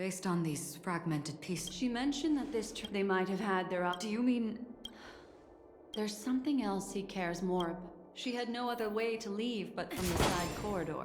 Based on these fragmented pieces. She mentioned that they might have had their... Do you mean... There's something else he cares more about. She had no other way to leave but from the side corridor.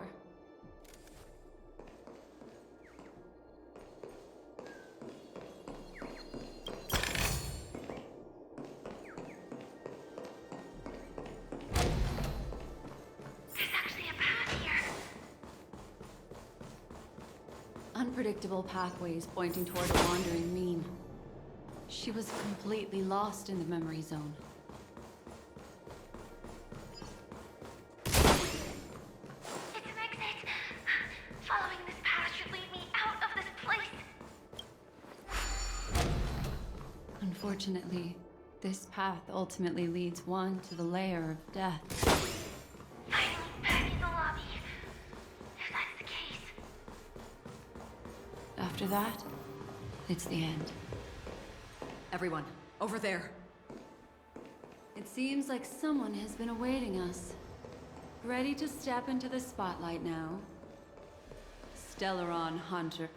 Unpredictable pathways pointing toward a wandering meme. She was completely lost in the memory zone. It's an exit. Following this path should lead me out of this place. Unfortunately, this path ultimately leads one to the lair of death. Finally back in the lobby. If that's the case. After that, it's the end. Everyone, over there. It seems like someone has been awaiting us. Ready to step into the spotlight now. Stellaron Hunter.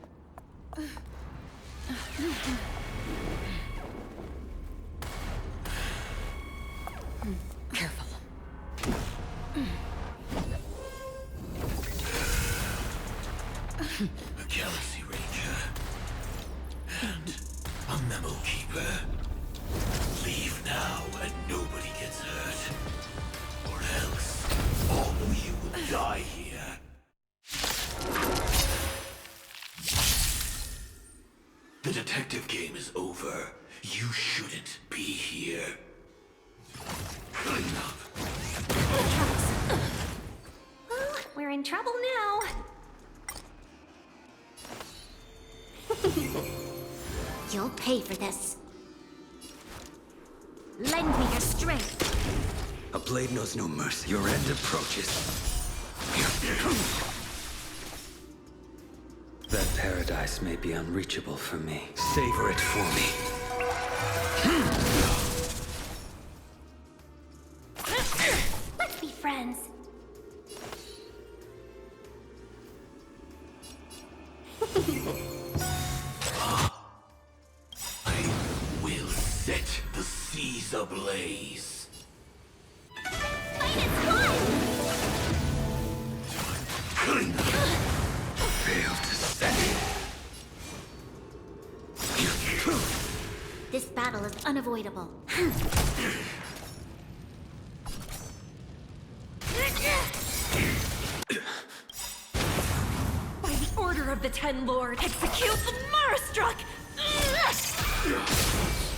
Careful. A Galaxy Ranger. And a Memo Keeper. Leave now and nobody gets hurt. Or else, all of you will die here. The detective game is over. You shouldn't be here. Clean up. Well, we're in trouble now. You'll pay for this. Lend me your strength. A blade knows no mercy. Your end approaches. That paradise may be unreachable for me. Savor it for me. Let's be friends. I will set the seas ablaze. Fight is one! Clean up. Fail to set. This battle is unavoidable. By the order of the Ten Lord, execute the Marastruck!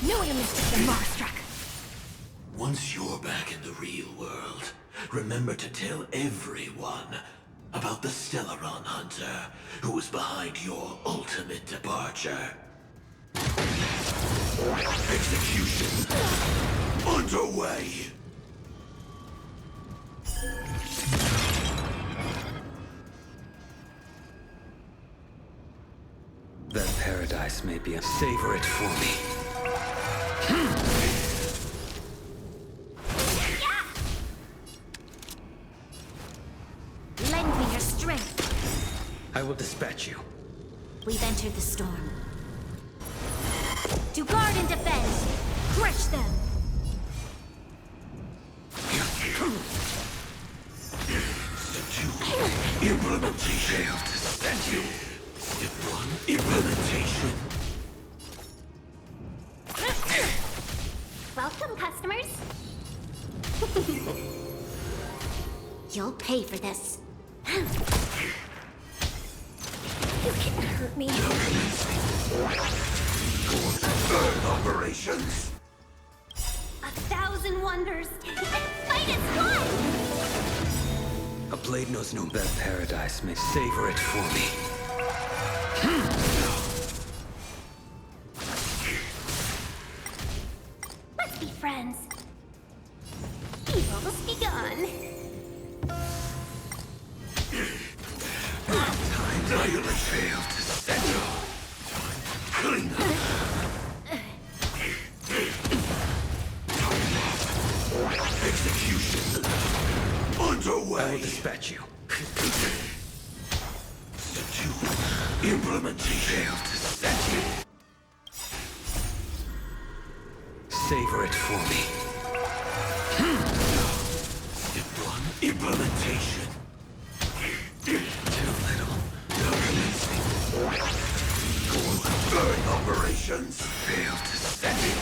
No enemies to the Marastruck! Once you're back in the real world, remember to tell everyone about the Stellaron Hunter who was behind your ultimate departure. Execution underway. That paradise may be a... Savor it for me. Lend me your strength. I will dispatch you. We've entered the storm. To guard and defend! Crush them! Implementation. Fail to set you. Step 1, implementation. Welcome, customers. You'll pay for this. You can't hurt me. Operations. 1,000 wonders. Fight is one! A blade knows no... That paradise may... Savor it for me. Let's be friends. You've almost begun. Annihilate. Fail to settle. Clean up. Execution underway. I will dispatch you. Step 2, implementation. Fail to savor it for me. Implementation. Too little. Burn operations. Failed to set it.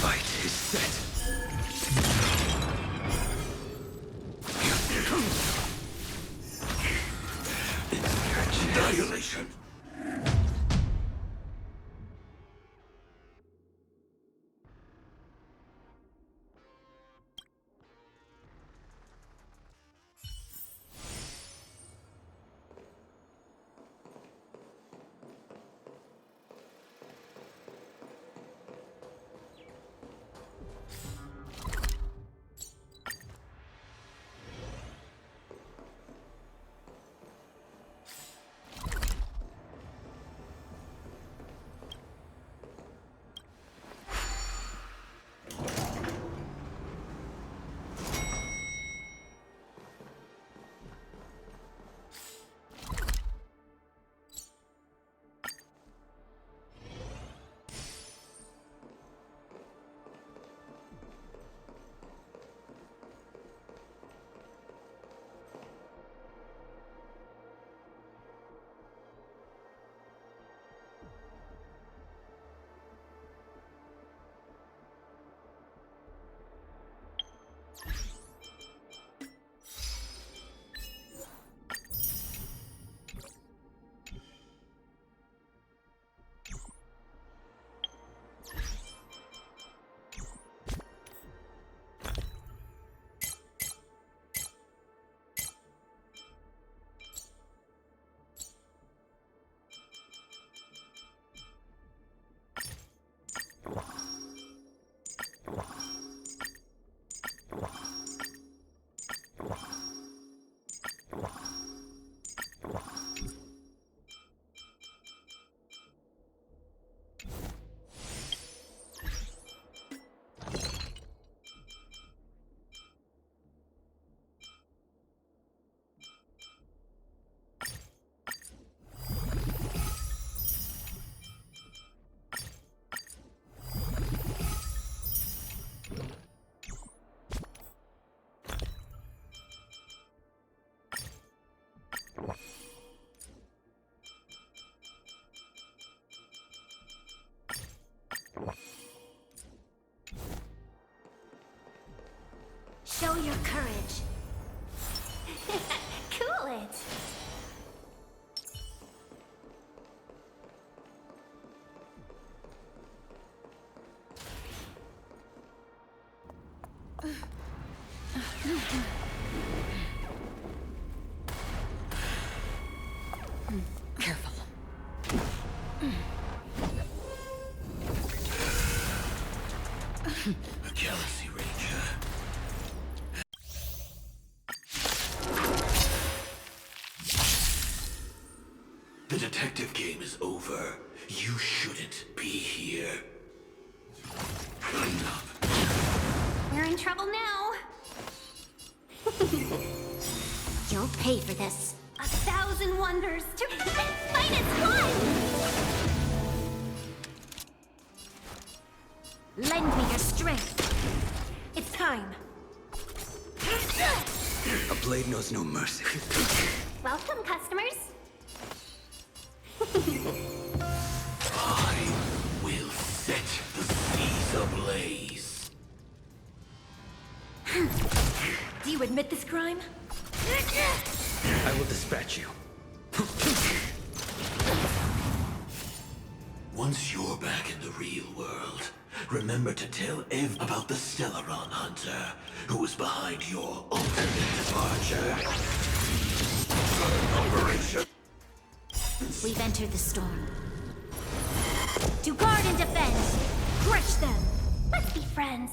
Fight is set. Annihilation. Show your courage. Cool it. Careful. A Galaxy Ranger. The detective game is over. You shouldn't be here. Clean up. We're in trouble now. You'll pay for this. 1,000 wonders to fight its climb! Lend me your strength. It's time. A blade knows no mercy. Welcome, customers. I will set the seas ablaze. Do you admit this crime? I will dispatch you. Once you're back in the real world, remember to tell Ev about the Stellaron Hunter, who was behind your ultimate departure. Operation. We've entered the storm. To guard and defend! Crush them! Let's be friends!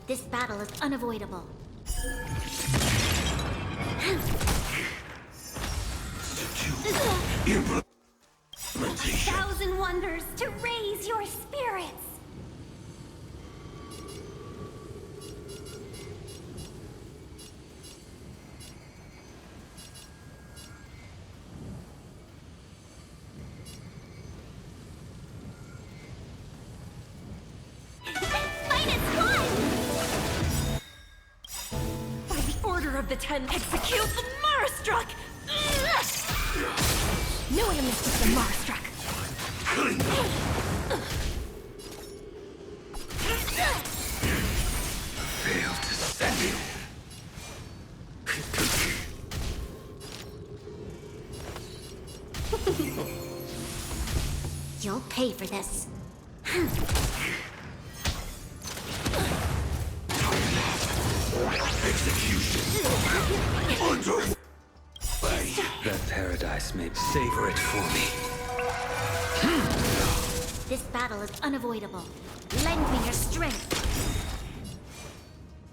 This battle is unavoidable. Implementation. 1,000 wonders to raise your spirits! 10. Execute the Marstruck! Knew I missed the Marstruck. Fail to send you. You'll pay for this. Execution. Underway. That paradise may savor it for me. This battle is unavoidable. Lend me your strength.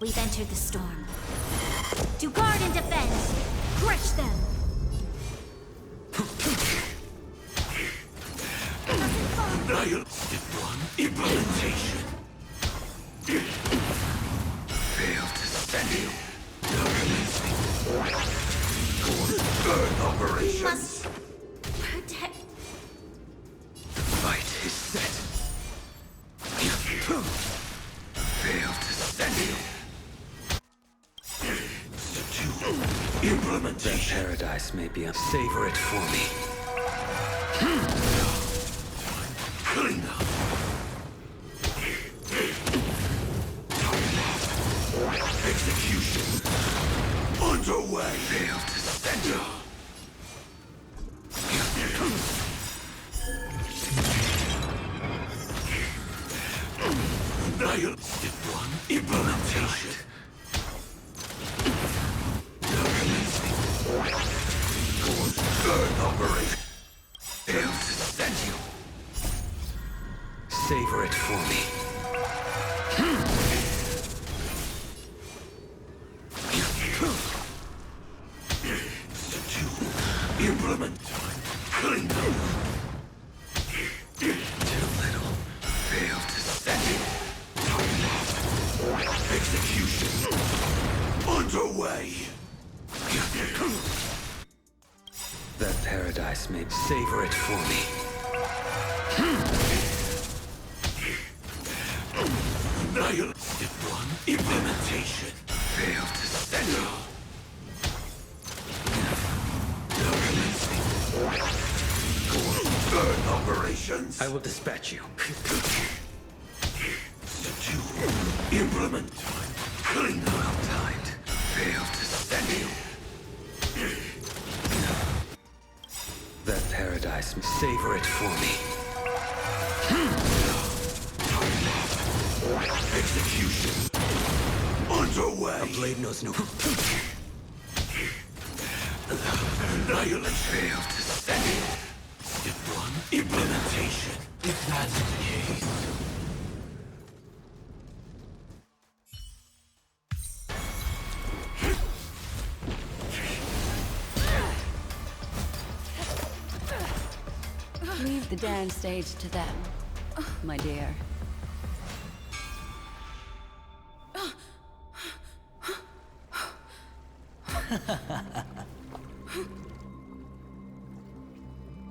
We've entered the storm. To guard and defend. Crush them. Step 1. Implementation. Fail to send you. Burn We operations. must protect. Fight is set. Fail to send you. Step 2. That Implementation. paradise may be a savor it for me. Clean up. Execution. Underway. Fail to send you. Step 1. Implementation. Burn operation. Fail to send you. Savor it for me. Step 2. Implement. Clean up. Too little. Fail to send you. Execution. Underway. That paradise may savor it for me. Step 1. Implementation. Fail to send you. Burn operations. I will dispatch you. Step 2. Implement. Clean up. Well timed. Fail to send you. That paradise may savor it for me. Execution. Underway. A blade knows no... Annihilate. Fail to send you. Step 1. Implementation. If that's the case. Leave the dance stage to them, my dear.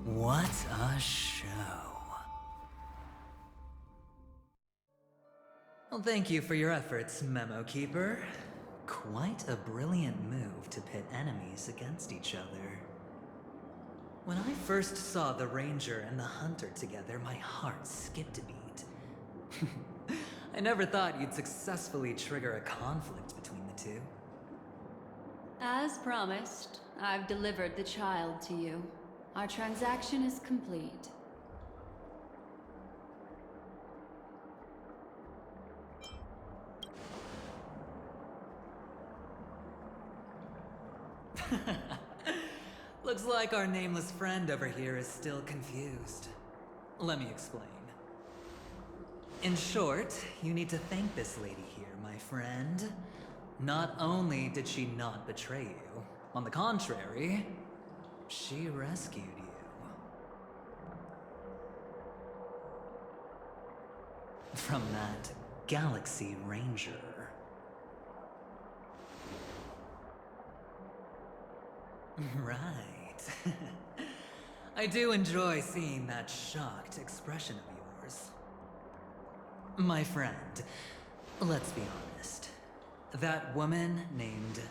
What a show. Well, thank you for your efforts, Memo Keeper. Quite a brilliant move to pit enemies against each other. When I first saw the Ranger and the Hunter together, my heart skipped a beat. I never thought you'd successfully trigger a conflict between the two. As promised, I've delivered the child to you. Our transaction is complete. Looks like our nameless friend over here is still confused. Let me explain. In short, you need to thank this lady here, my friend. Not only did she not betray you, on the contrary, she rescued you. From that Galaxy Ranger. Right. I do enjoy seeing that shocked expression of yours. My friend, let's be honest. That woman named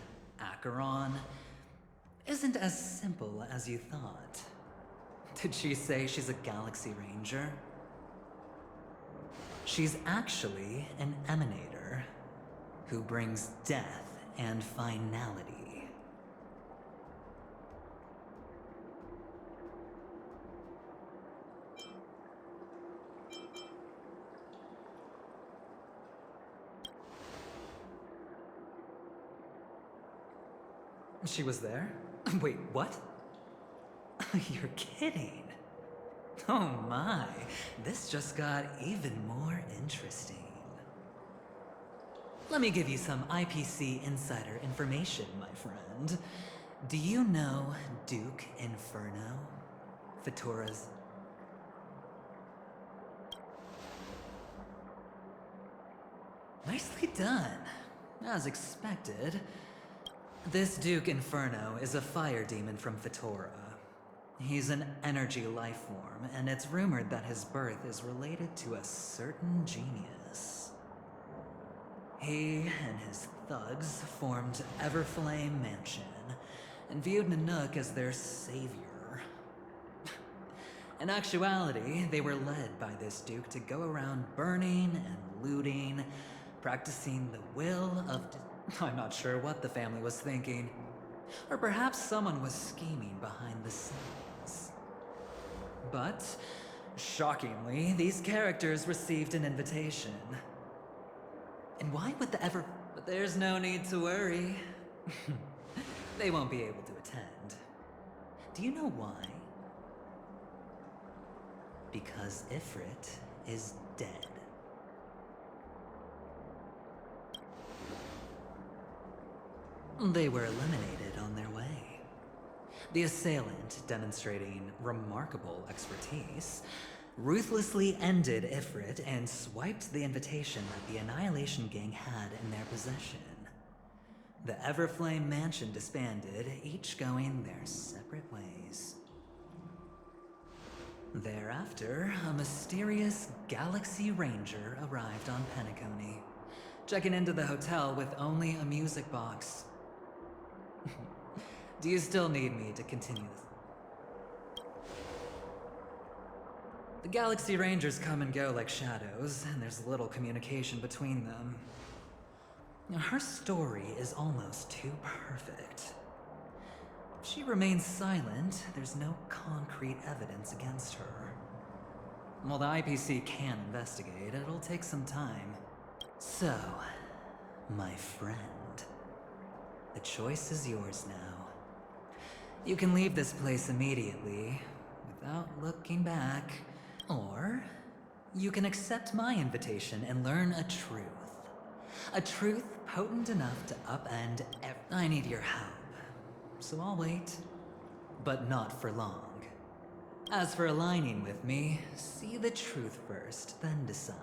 Acheron isn't as simple as you thought. Did she say she's a Galaxy Ranger? She's actually an Emanator who brings death and finality. She was there? Wait, what? You're kidding. Oh my, this just got even more interesting. Let me give you some IPC insider information, my friend. Do you know Duke Inferno? Fatora's... Nicely done. As expected. This Duke Inferno is a fire demon from Fatora. He's an energy life form, and it's rumored that his birth is related to a certain genius. He and his thugs formed Everflame Mansion, and viewed Nanook as their savior. In actuality, they were led by this Duke to go around burning and looting, practicing the will of... I'm not sure what the family was thinking. Or perhaps someone was scheming behind the scenes. But, shockingly, these characters received an invitation. And why would the ever... But there's no need to worry. They won't be able to attend. Do you know why? Because Ifrit is dead. They were eliminated on their way. The assailant, demonstrating remarkable expertise, ruthlessly ended Ifrit and swiped the invitation that the Annihilation Gang had in their possession. The Everflame Mansion disbanded, each going their separate ways. Thereafter, a mysterious Galaxy Ranger arrived on Penacony, checking into the hotel with only a music box. Do you still need me to continue this? The Galaxy Rangers come and go like shadows, and there's little communication between them. Now, her story is almost too perfect. If she remains silent, there's no concrete evidence against her. While the IPC can investigate, it'll take some time. So, my friend, the choice is yours now. You can leave this place immediately, without looking back, or you can accept my invitation and learn a truth. A truth potent enough to upend I need your help, so I'll wait, but not for long. As for aligning with me, see the truth first, then decide.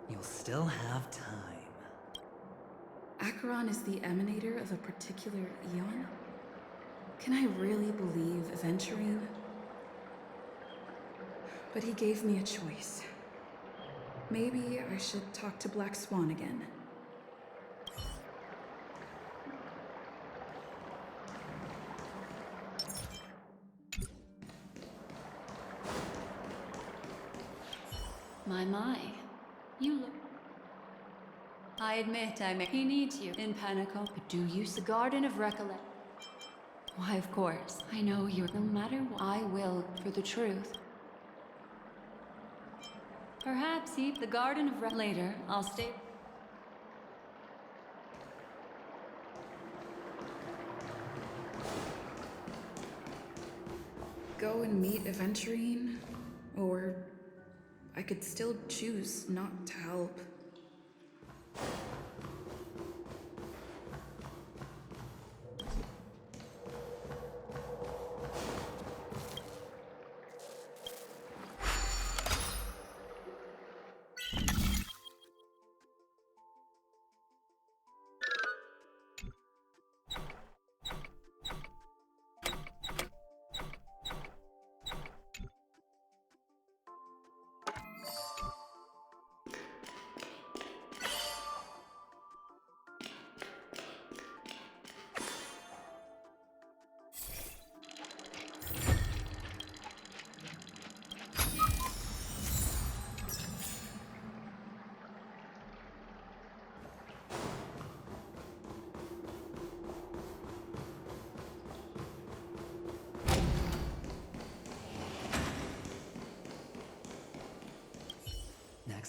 You'll still have time. Acheron is the emanator of a particular eon? Can I really believe Aventurine? But he gave me a choice. Maybe I should talk to Black Swan again. My. You look... I admit he needs you in Panico, but do you the Garden of Recollect? Why, of course. I know you're... No matter what, I will for the truth. Perhaps eat the Garden of later. I'll stay... Go and meet Aventurine? Or I could still choose not to help.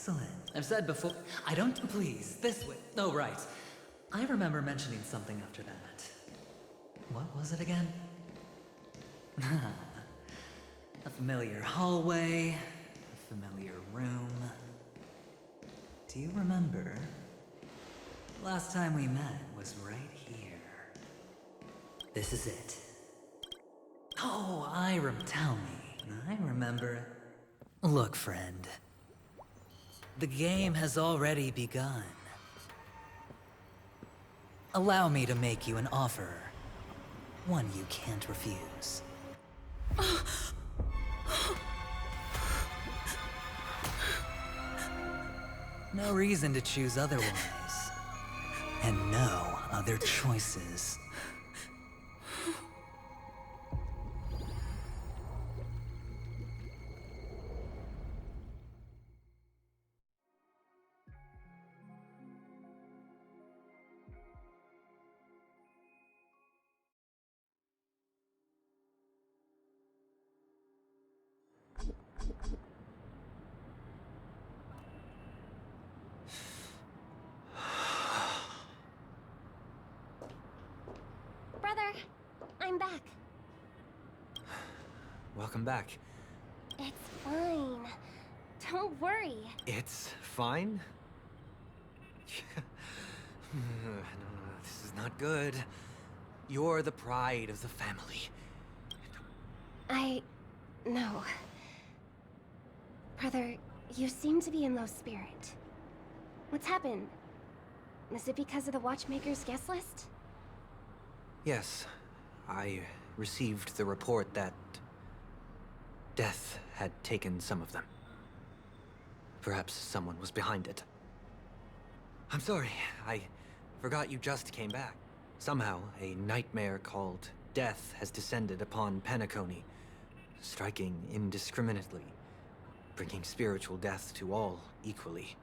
Excellent. I've said before, I don't please, this way. Oh, right. I remember mentioning something after that. What was it again? A familiar hallway, a familiar room. Do you remember? Last time we met was right here. This is it. Oh, tell me. I remember. Look, friend. The game has already begun. Allow me to make you an offer. One you can't refuse. No reason to choose otherwise. And no other choices. Brother, I'm back. Welcome back. It's fine. Don't worry. It's fine? No, this is not good. You're the pride of the family. No. Brother, you seem to be in low spirit. What's happened? Is it because of the Watchmaker's guest list? Yes, I received the report that death had taken some of them. Perhaps someone was behind it. I'm sorry, I forgot you just came back. Somehow, a nightmare called death has descended upon Penacony, striking indiscriminately, bringing spiritual death to all equally.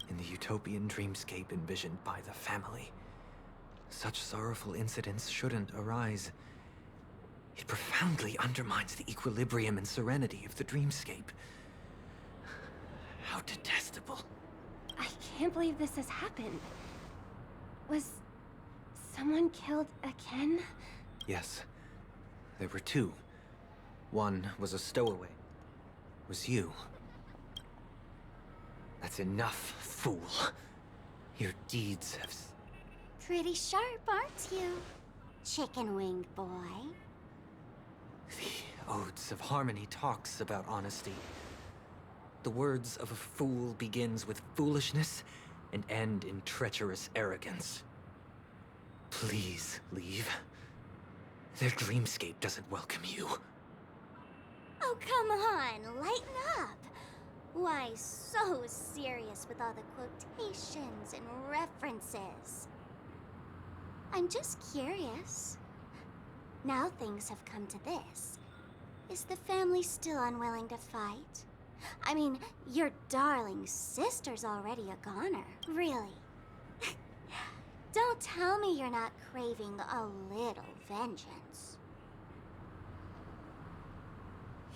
In the utopian dreamscape envisioned by the family, such sorrowful incidents shouldn't arise. It profoundly undermines the equilibrium and serenity of the dreamscape. How detestable. I can't believe this has happened. Was someone killed again? Yes, there were two. One was a stowaway. It was you. That's enough, fool. Your deeds have... Pretty sharp, aren't you? Chicken-winged boy. The Odes of Harmony talks about honesty. The words of a fool begins with foolishness and end in treacherous arrogance. Please leave. Their dreamscape doesn't welcome you. Oh, come on, lighten up. Why so serious with all the quotations and references? I'm just curious. Now things have come to this. Is the family still unwilling to fight? I mean, your darling sister's already a goner. Really. Don't tell me you're not craving a little vengeance.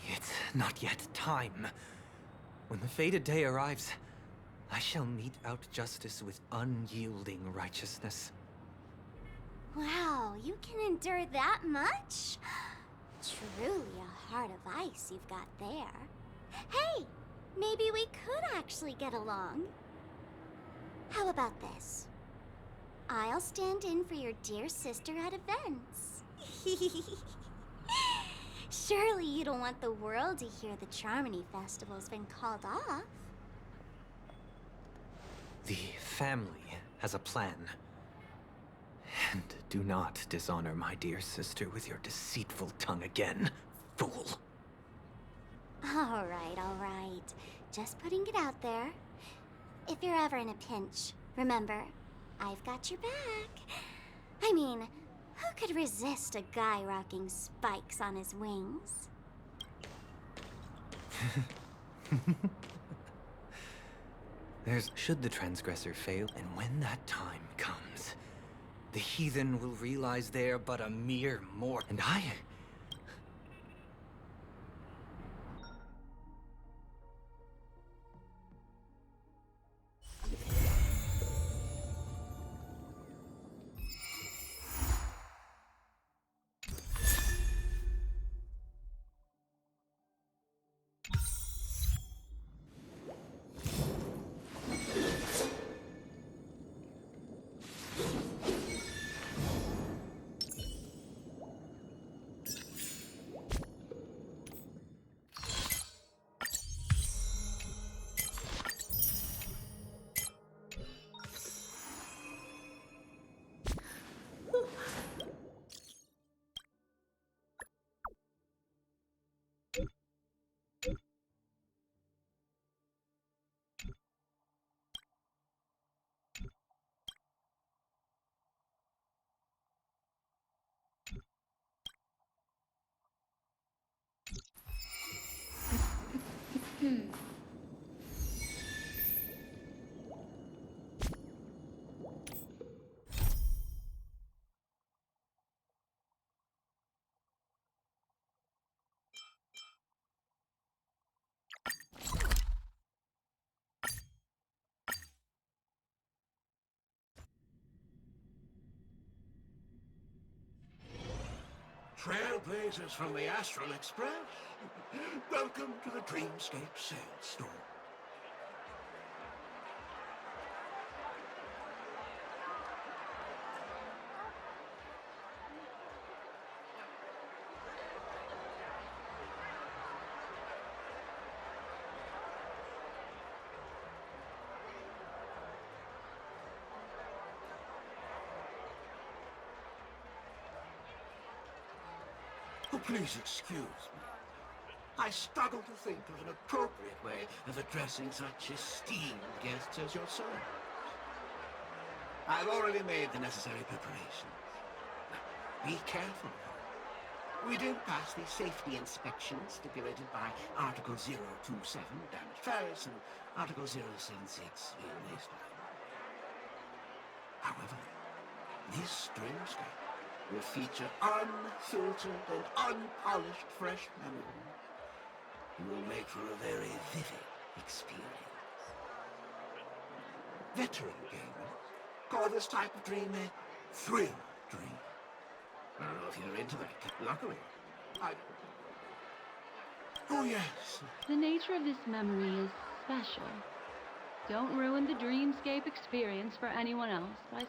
It's not yet time. When the fated day arrives, I shall mete out justice with unyielding righteousness. Wow, you can endure that much? Truly a heart of ice you've got there. Hey, maybe we could actually get along. How about this? I'll stand in for your dear sister at events. Surely you don't want the world to hear the Charmony Festival's been called off. The family has a plan. And do not dishonor my dear sister with your deceitful tongue again, fool. All right. Just putting it out there. If you're ever in a pinch, remember, I've got your back. I mean, who could resist a guy rocking spikes on his wings? Should the transgressor fail, and when that time comes, the heathen will realize they're but a mere mortal. And I... Trailblazers from the Astral Express. Welcome to the Dreamscape Sales Store. Oh, please excuse me. I struggle to think of an appropriate way of addressing such esteemed guests as yourself. I've already made the necessary preparations. Be careful. We did pass the safety inspection stipulated by Article 027, damaged ferrets, and Article 076, real wasteland. However, this dreamscape will feature unfiltered and unpolished fresh memory. It will make for a very vivid experience. Veteran gamers call this type of dream a thrill dream. I don't know if you're into that. Luckily, Oh, yes. The nature of this memory is special. Don't ruin the dreamscape experience for anyone else by...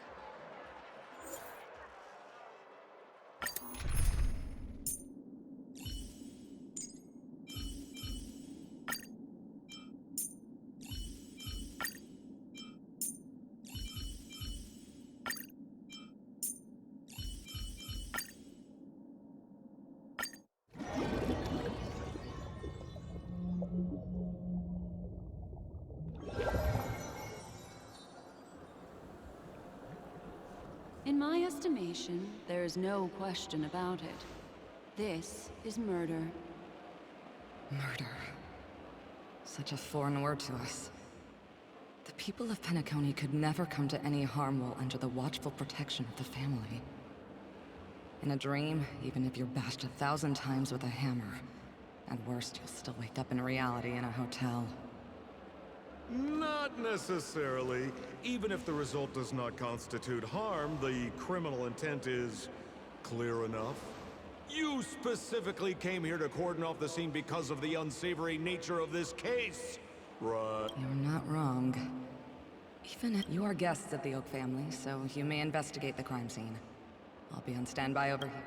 In my estimation, there is no question about it. This is murder. Murder. Such a foreign word to us. The people of Penacony could never come to any harm while under the watchful protection of the family. In a dream, even if you're bashed 1,000 times with a hammer, at worst, you'll still wake up in reality in a hotel. Not necessarily. Even if the result does not constitute harm, the criminal intent is clear enough. You specifically came here to cordon off the scene because of the unsavory nature of this case, right? You're not wrong. Even if you are guests of the Oak family, so you may investigate the crime scene. I'll be on standby over here.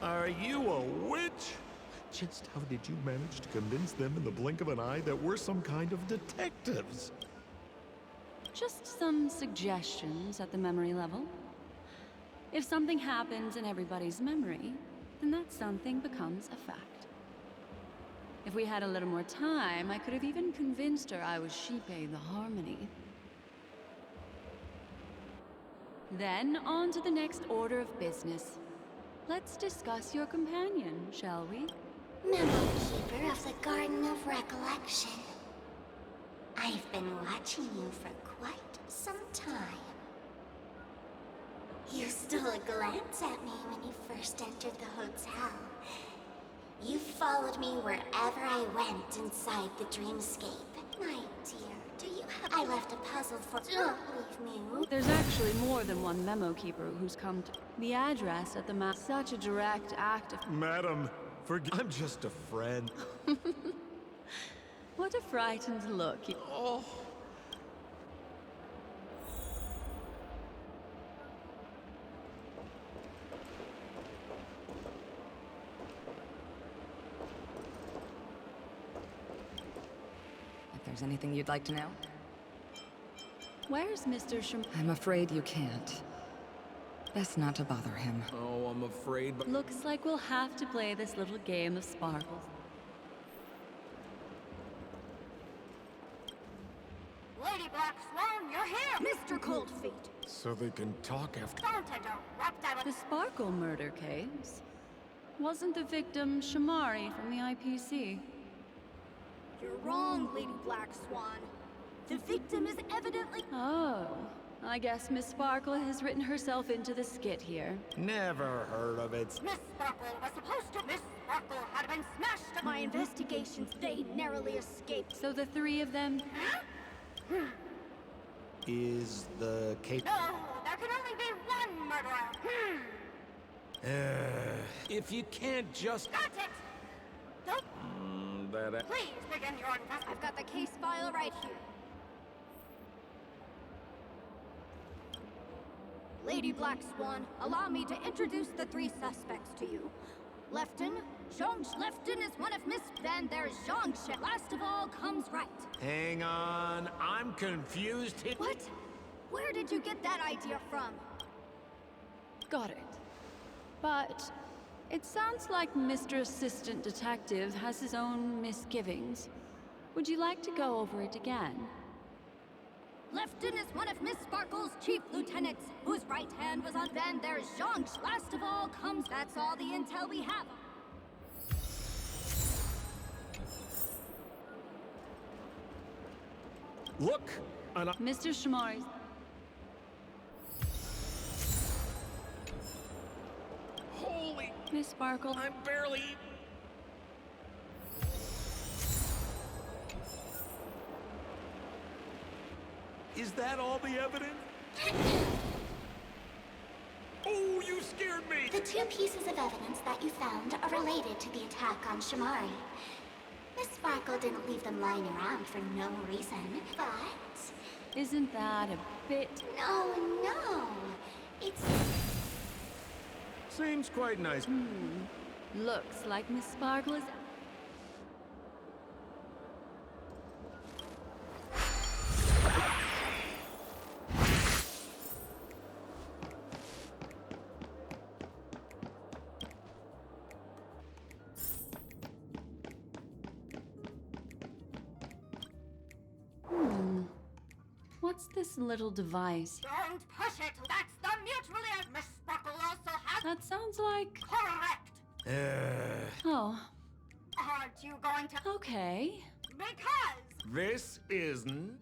Are you a witch? Just how did you manage to convince them in the blink of an eye that we're some kind of detectives? Just some suggestions at the memory level. If something happens in everybody's memory, then that something becomes a fact. If we had a little more time, I could have even convinced her I was Shipe the Harmony. Then, on to the next order of business. Let's discuss your companion, shall we? Memory Keeper of the Garden of Recollection. I've been watching you for quite some time. You stole a glance at me when you first entered the hotel. You followed me wherever I went inside the dreamscape. My dear, do you have... I left a puzzle for... Don't leave me. There's actually more than one memo keeper who's come to... The address at the map... Such a direct act of... Madam, I'm just a friend. What a frightened look. Oh. If there's anything you'd like to know, Where's Mr. I'm afraid you can't. Best not to bother him. Oh, I'm afraid, but... Looks like we'll have to play this little game of sparkles. Lady Black Swan, you're here! Mr. Coldfeet! So they can talk after... Don't interrupt, I The Sparkle murder case? Wasn't the victim Shamari from the IPC? You're wrong, Lady Black Swan. The victim is evidently... Oh, I guess Miss Sparkle has written herself into the skit here. Never heard of it. Miss Sparkle was supposed to... Miss Sparkle had been smashed... My investigations, they narrowly escaped. So the three of them... Is the case... No, there can only be one murderer. if you can't just... Got it! Don't... Please begin your investigation. I've got the case file right here. Lady Black Swan, allow me to introduce the three suspects to you. Lefton is one of Miss... Then there's Zhongshan. Last of all comes right. Hang on, I'm confused. What? Where did you get that idea from? Got it. But it sounds like Mr. Assistant Detective has his own misgivings. Would you like to go over it again? Lefton is one of Miss Sparkle's chief lieutenants, whose right hand was on... Then there's Zhongshan. Last of all comes... That's all the intel we have. Look, and Mr. Shimari's... Holy... Miss Sparkle... I'm barely... Is that all the evidence? Oh, you scared me! The two pieces of evidence that you found are related to the attack on Shamari. Miss Sparkle didn't leave them lying around for no reason, but... Isn't that a bit... No. It's... Seems quite nice. Looks like Miss Sparkle is... What's this little device? Don't push it. That's the mutually... Miss Sparkle also has... That sounds like... Correct. Oh, Aren't you going to... okay. Because... This isn't...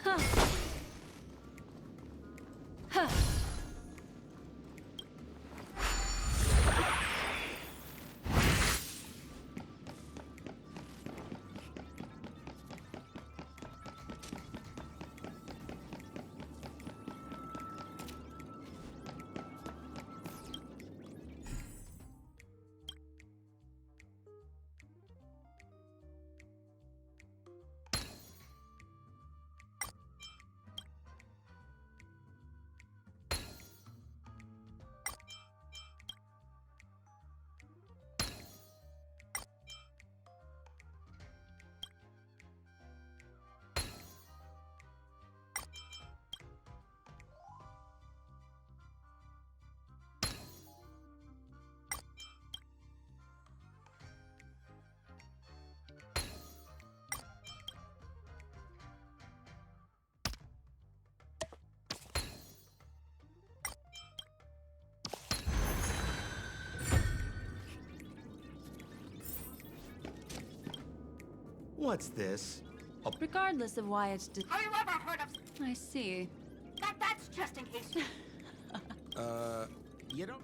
Huh. Huh. What's this? Regardless of why it's... Have you ever heard of... I see. That's just in case. You don't...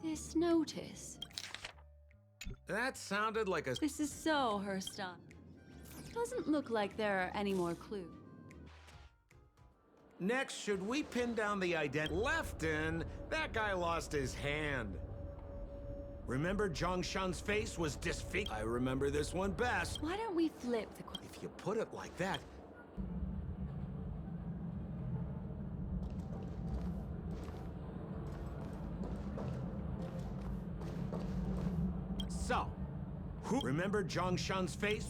This notice. That sounded like a... This is so her stuff. Doesn't look like there are any more clues. Next, should we pin down the Lefton? That guy lost his hand. Remember Zhongshan's face was disfigured? I remember this one best. Why don't we flip the... If you put it like that... So, who remember Zhongshan's face?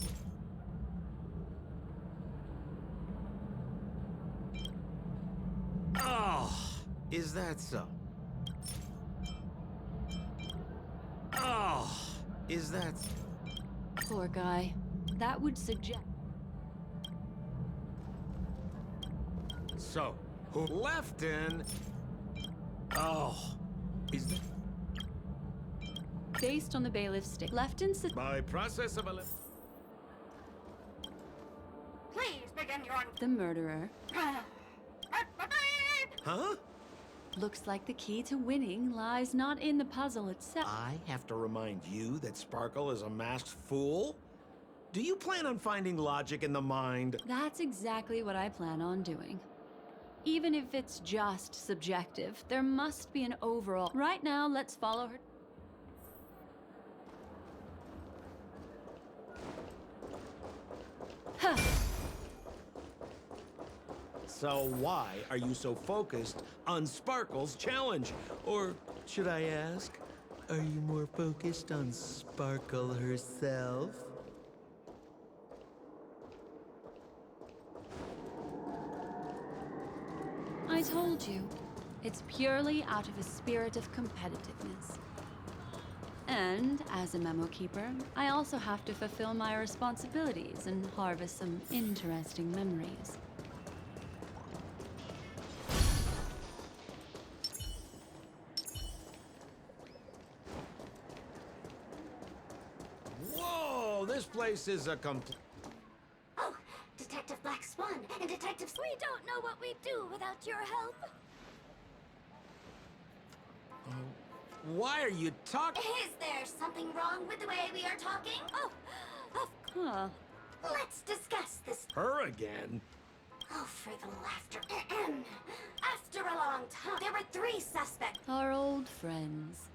Oh, is that so? Oh, is that... Poor guy. That would suggest... So, who left in... Oh, is that... Based on the bailiff's state, Lefton By process of Please begin your... the murderer. Huh? Looks like the key to winning lies not in the puzzle itself. I have to remind you that Sparkle is a masked fool? Do you plan on finding logic in the mind? That's exactly what I plan on doing. Even if it's just subjective, there must be an overall. Right now, let's follow her. Huh. So why are you so focused on Sparkle's challenge? Or should I ask, are you more focused on Sparkle herself? I told you, it's purely out of a spirit of competitiveness. And as a memo keeper, I also have to fulfill my responsibilities and harvest some interesting memories. Whoa, this place is a complete... Oh, Detective Black Swan and Detective... We don't know what we'd do without your help. Why are you talking? Is there something wrong with the way we are talking? Oh, of Huh. Let's discuss this. Her again? Oh, for the laughter. Ahem. After a long time, there were 3 suspects. Our old friends.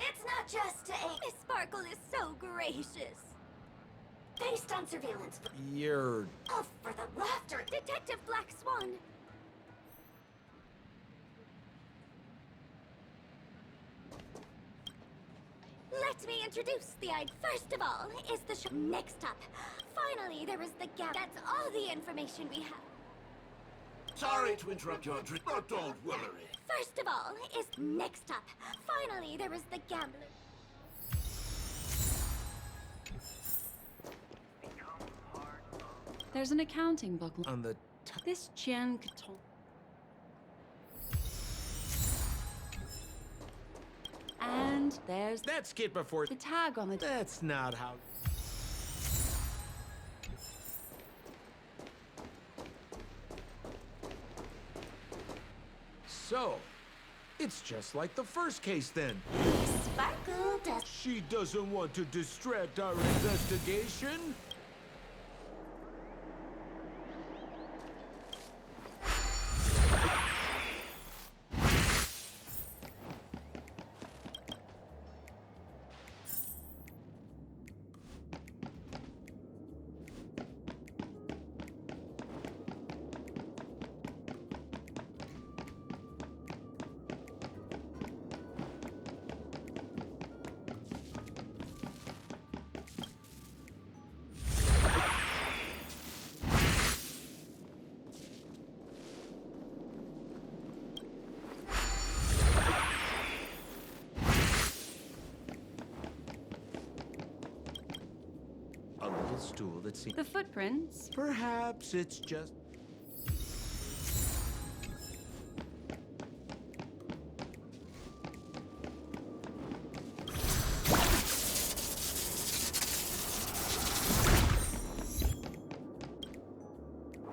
It's not just Miss Sparkle is so gracious. based on surveillance. You're... Oh, for the laughter. Detective Black Swan. Let me introduce the idea. First of all, is the show. Next up, finally, there is the gap. That's all the information we have. Sorry to interrupt your drink, but don't worry. First of all, is next up. Finally, there is the gambler. There's an accounting book. On the... This Jian Katon. And there's That's Kid before... the tag on the... That's not how... So, it's just like the first case then. Sparkle does. She doesn't want to distract our investigation? A little stool that seems... The footprints. Perhaps it's just...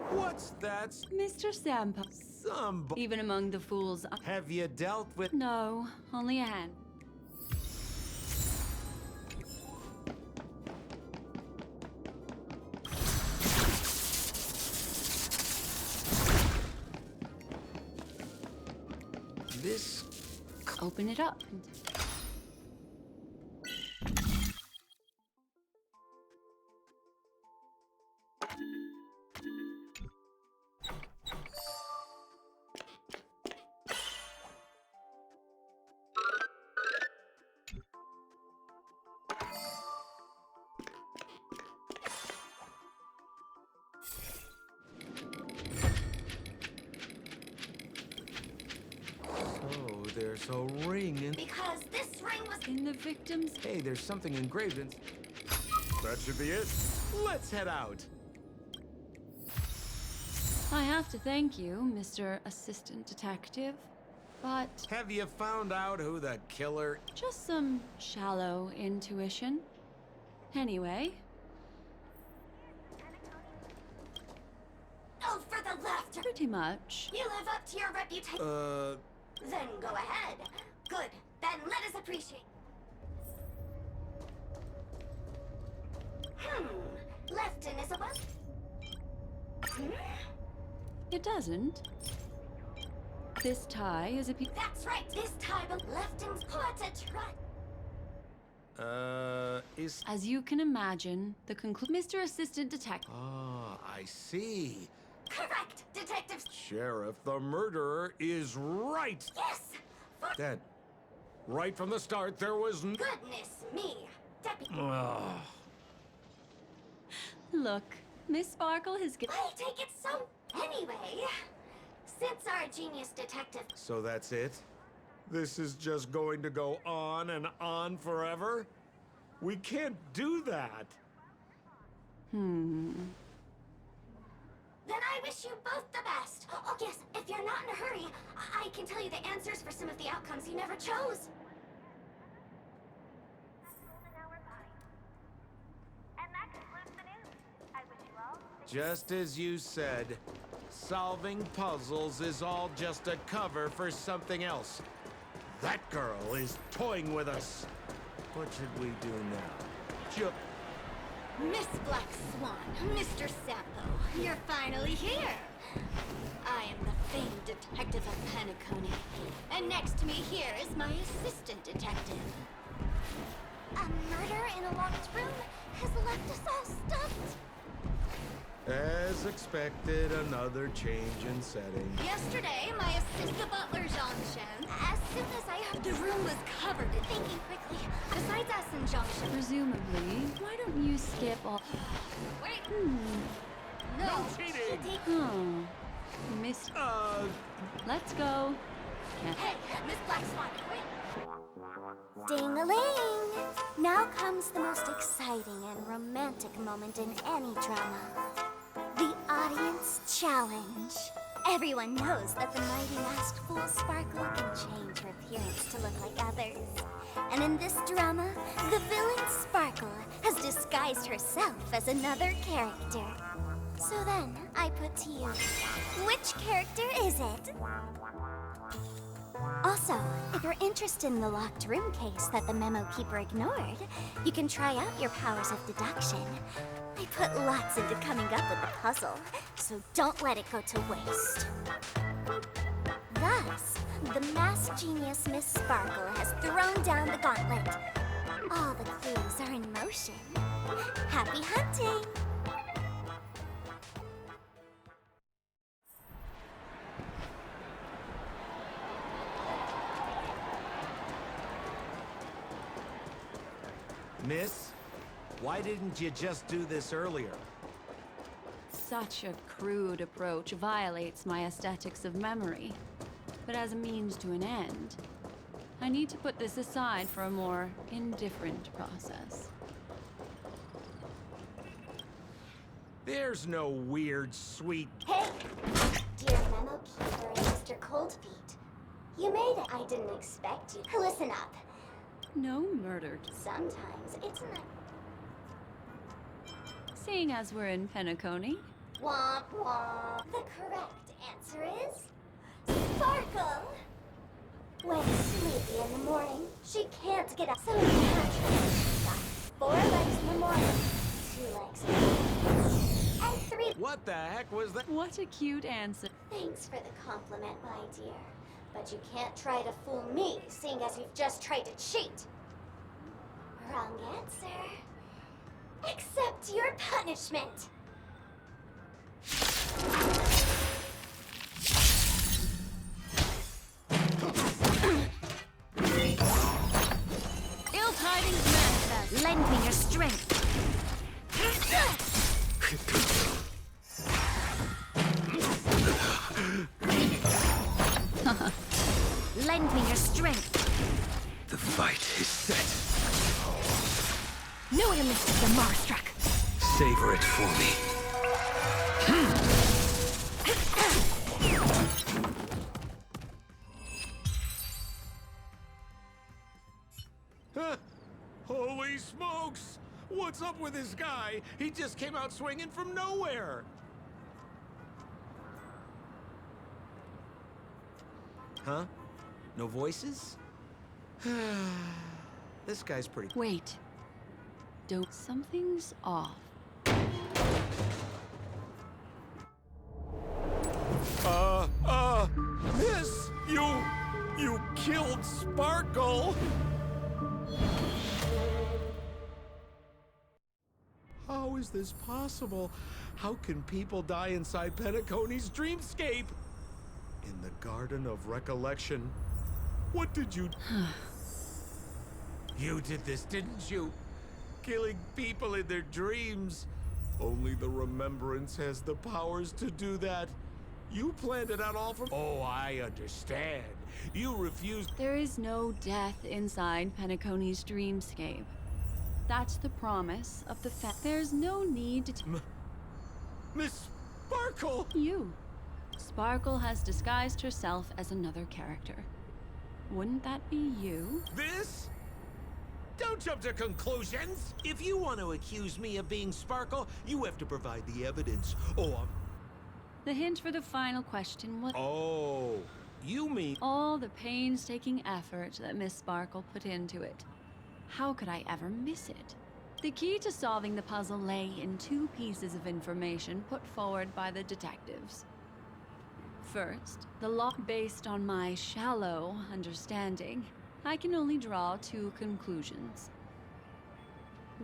What's that? Mr. Sampa. Somebody... Even among the fools. Have you dealt with... No, only a hand. This... Open it up. there's a ring in... Because this ring was In the victim's... Hey, there's something engraved in... That should be it. Let's head out. I have to thank you, Mr. Assistant Detective, but Have you found out who the killer... just some shallow intuition. Anyway, oh, for the laughter. pretty much. You live up to your reputation. Then go ahead. Good. Then let us appreciate. Lefton is a bus. It doesn't. This tie is a piece. That's right. This time, Lefton's what a try. Is... As you can imagine, the Mr. Assistant Detective. Ah, I see. Correct, Detective. Sheriff, the murderer is right. Yes. For Then, right from the start, there was... goodness me, Deputy. Ugh. Look, Miss Sparkle has given. I take it so. Anyway, since our genius detective. So that's it? This is just going to go on and on forever? We can't do that. Then I wish you both the best. Oh, yes, if you're not in a hurry, I can tell you the answers for some of the outcomes you never chose. Just as you said, solving puzzles is all just a cover for something else. That girl is toying with us. What should we do now? Miss Black Swan, Mr. Sampo, you're finally here. I am the famed detective of Penacony, and next to me here is my assistant detective. A murder in a locked room has left us all stumped. As expected, another change in setting. Yesterday, my assistant, the butler, Jean-Chen, As soon as I heard the room was covered in thinking quickly, Besides us and Jean-Chen. Presumably, why don't you skip all. Wait, No cheating! Oh, Miss. Let's go. hey, Miss Black Swan, wait. ding-a-ling! Now comes the most exciting and romantic moment in any drama. The audience challenge. Everyone knows that the mighty masked fool Sparkle can change her appearance to look like others. And in this drama, the villain Sparkle has disguised herself as another character. So then, I put to you, which character is it? Also, if you're interested in the locked room case that the memo keeper ignored, you can try out your powers of deduction. I put lots into coming up with the puzzle, so don't let it go to waste. Thus, the masked genius Miss Sparkle has thrown down the gauntlet. All the clues are in motion. Happy hunting! Miss, why didn't you just do this earlier? Such a crude approach violates my aesthetics of memory. But as a means to an end, I need to put this aside for a more indifferent process. There's no weird, sweet... Hey! Dear Memo Keeper and Mr. Coldfeet. You made it. I didn't expect you. Listen up. No murdered. Sometimes it's not... Seeing as we're in Penacony, Womp womp. The correct answer is... Sparkle! When sleepy in the morning, she can't get up. So naturally, she's got 4 legs in the morning, 2 legs in the evening, and 3... What the heck was that? what a cute answer. Thanks for the compliment, my dear. But you can't try to fool me, seeing as you've just tried to cheat. Wrong answer. Accept your punishment. Ill tidings manifest. Lend me your strength. Lend me your strength. fight is set. Knew you missed the Marstruck. Savor it for me. Huh. Holy smokes! What's up with this guy? He just came out swinging from nowhere. Huh? No voices? This guy's pretty... Wait. Don't... Something's off. Miss! You killed Sparkle! How is this possible? How can people die inside Penacony's dreamscape? In the Garden of Recollection. What did you... You did this, didn't you? Killing people in their dreams. Only the Remembrance has the powers to do that. You planned it out all from... Oh, I understand. You refused... There is no death inside Penacony's dreamscape. That's the promise of the There's no need to... Miss Sparkle! You. Sparkle has disguised herself as another character. Wouldn't that be you? This? Don't jump to conclusions! If you want to accuse me of being Sparkle, you have to provide the evidence. Or... The hint for the final question was... Oh, you mean... all the painstaking effort that Miss Sparkle put into it. How could I ever miss it? The key to solving the puzzle lay in two pieces of information put forward by the detectives. First, the law based on my shallow understanding. I can only draw two conclusions.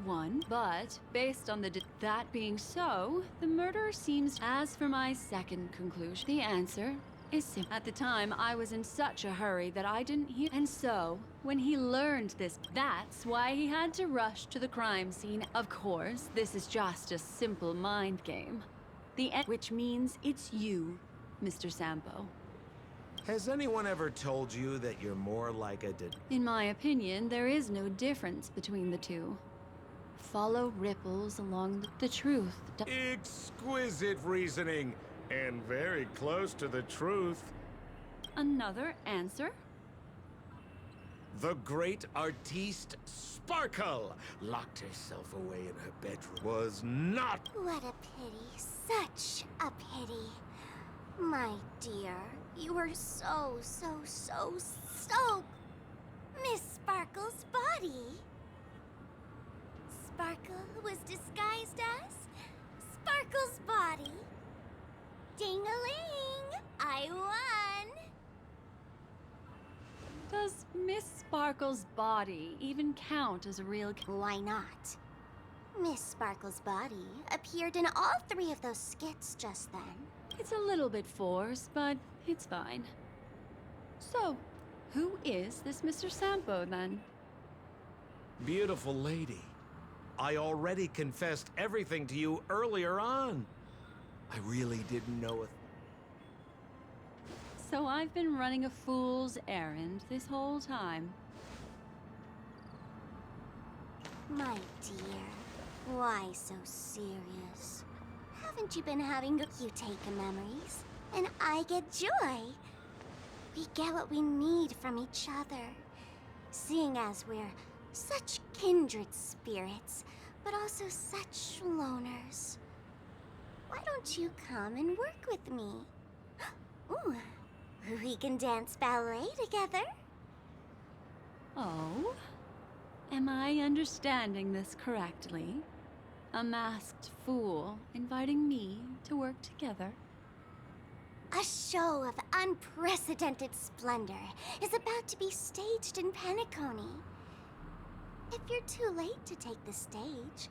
One, but based on that being so, the murderer seems... As for my second conclusion, the answer is simple. At the time, I was in such a hurry that I didn't hear... And so, when he learned this, that's why he had to rush to the crime scene. Of course, this is just a simple mind game. Which means it's you, Mr. Sampo. Has anyone ever told you that you're more like a... In my opinion, there is no difference between the two. Follow ripples along the truth. Exquisite reasoning, and very close to the truth. Another answer? The great artiste Sparkle locked herself away in her bedroom. Was not... What a pity. Such a pity. My dear, you were so Miss Sparkle's body. Sparkle was disguised as Sparkle's body. Ding-a-ling! I won! Does Miss Sparkle's body even count as a real... Why not? Miss Sparkle's body appeared in all three of those skits just then. It's a little bit forced, but it's fine. So, who is this Mr. Sampo, then? Beautiful lady. I already confessed everything to you earlier on. I really didn't know it. So I've been running a fool's errand this whole time. My dear, why so serious? Haven't you been having You take memories, and I get joy. We get what we need from each other, seeing as we're such kindred spirits, but also such loners. Why don't you come and work with me? Ooh, we can dance ballet together. Oh? Am I understanding this correctly? A masked fool inviting me to work together? A show of unprecedented splendor is about to be staged in Penacony. If you're too late to take the stage,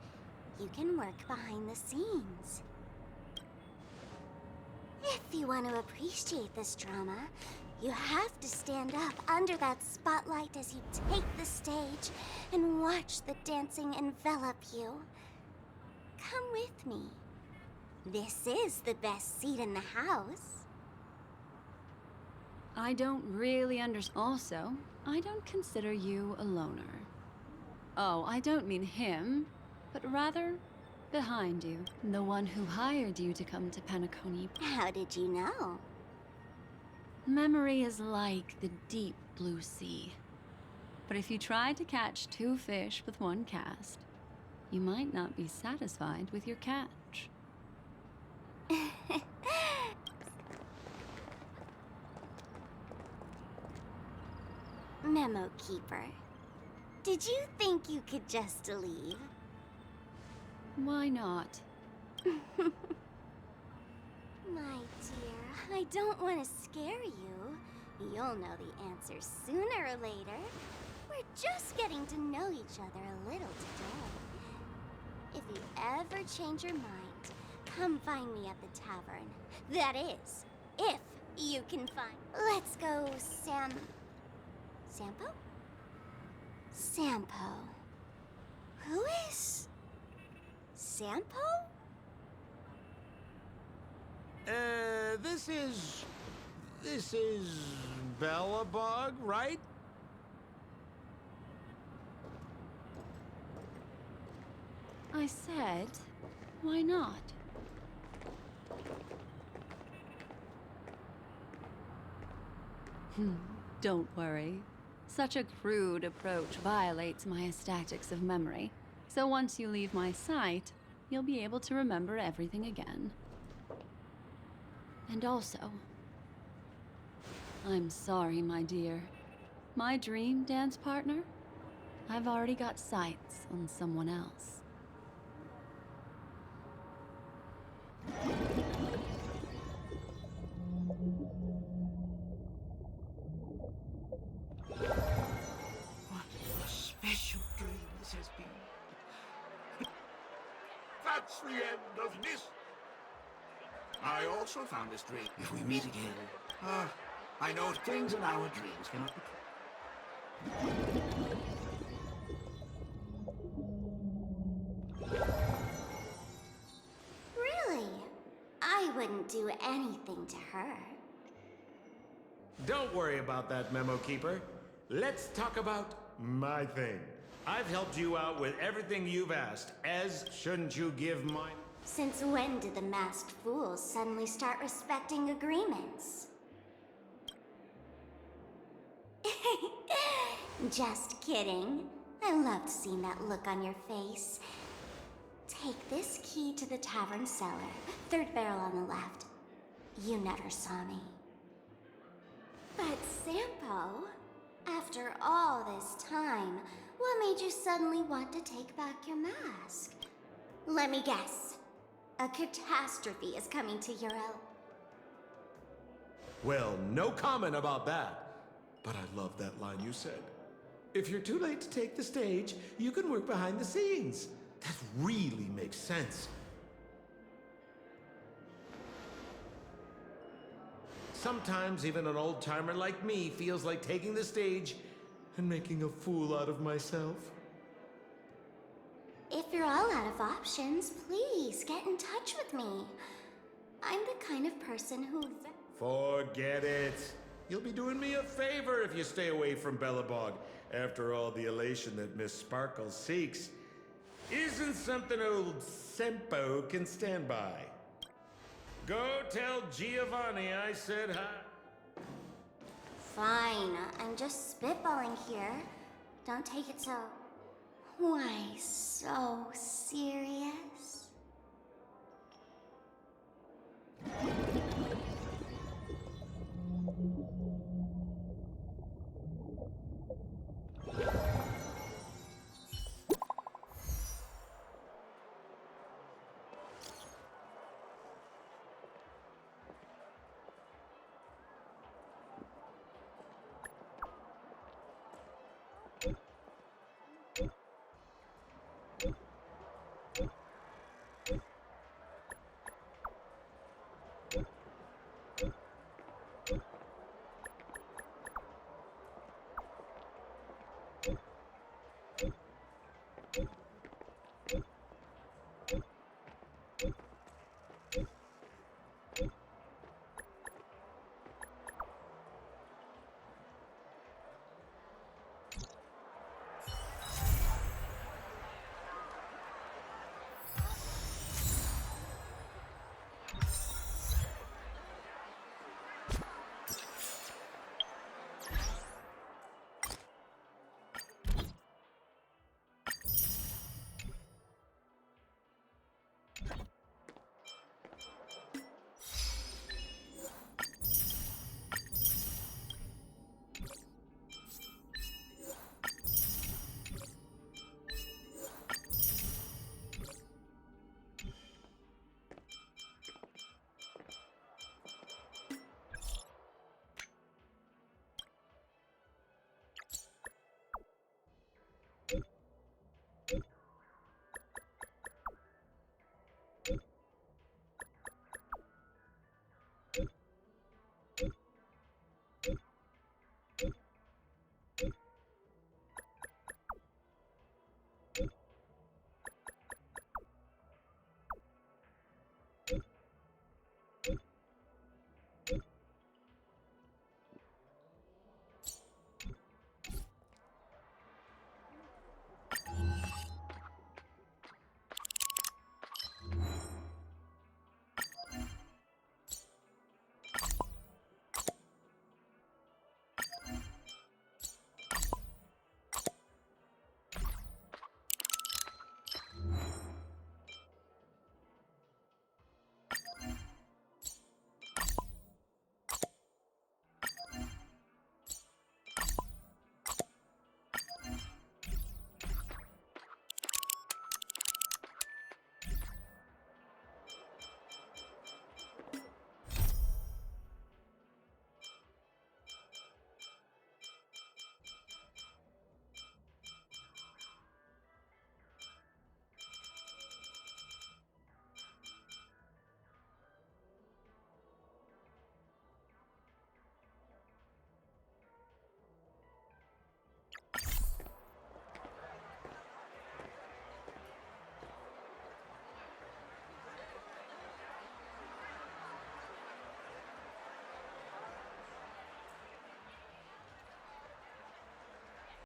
you can work behind the scenes. If you want to appreciate this drama, you have to stand up under that spotlight as you take the stage and watch the dancing envelop you. Come with me. This is the best seat in the house. I don't really understand. Also, I don't consider you a loner. Oh, I don't mean him, but rather behind you. The one who hired you to come to Penacony. How did you know? Memory is like the deep blue sea. But if you tried to catch two fish with one cast, you might not be satisfied with your catch. Memo Keeper, did you think you could just leave? Why not? My dear, I don't want to scare you. You'll know the answer sooner or later. We're just getting to know each other a little today. If you ever change your mind, come find me at the tavern. That is, if you can find. Let's go, Sampo? Sampo. Who is Sampo? This is Bellabog, right? I said, why not? Don't worry. Such a crude approach violates my statics of memory. So once you leave my sight, you'll be able to remember everything again. And also, I'm sorry, my dear. My dream dance partner? I've already got sights on someone else. What a special dream this has been. That's the end of this. I also found this dream. If we meet again, I know things in our dreams cannot be. Really? I wouldn't do anything to her. Don't worry about that, Memo Keeper. Let's talk about my thing. I've helped you out with everything you've asked, as shouldn't you give mine? Since when did the masked fools suddenly start respecting agreements? Just kidding. I loved seeing that look on your face. Take this key to the tavern cellar, third barrel on the left. You never saw me. But Sampo, after all this time, what made you suddenly want to take back your mask? Let me guess. A catastrophe is coming to your help. Well, no comment about that. But I love that line you said. If you're too late to take the stage, you can work behind the scenes. That really makes sense. Sometimes even an old-timer like me feels like taking the stage and making a fool out of myself. If you're all out of options, please get in touch with me. I'm the kind of person who... Forget it. You'll be doing me a favor if you stay away from Bellabog. After all, the elation that Miss Sparkle seeks isn't something old Sempo can stand by. Go tell Giovanni I said hi. Fine, I'm just spitballing here. Don't take it so... Why so serious?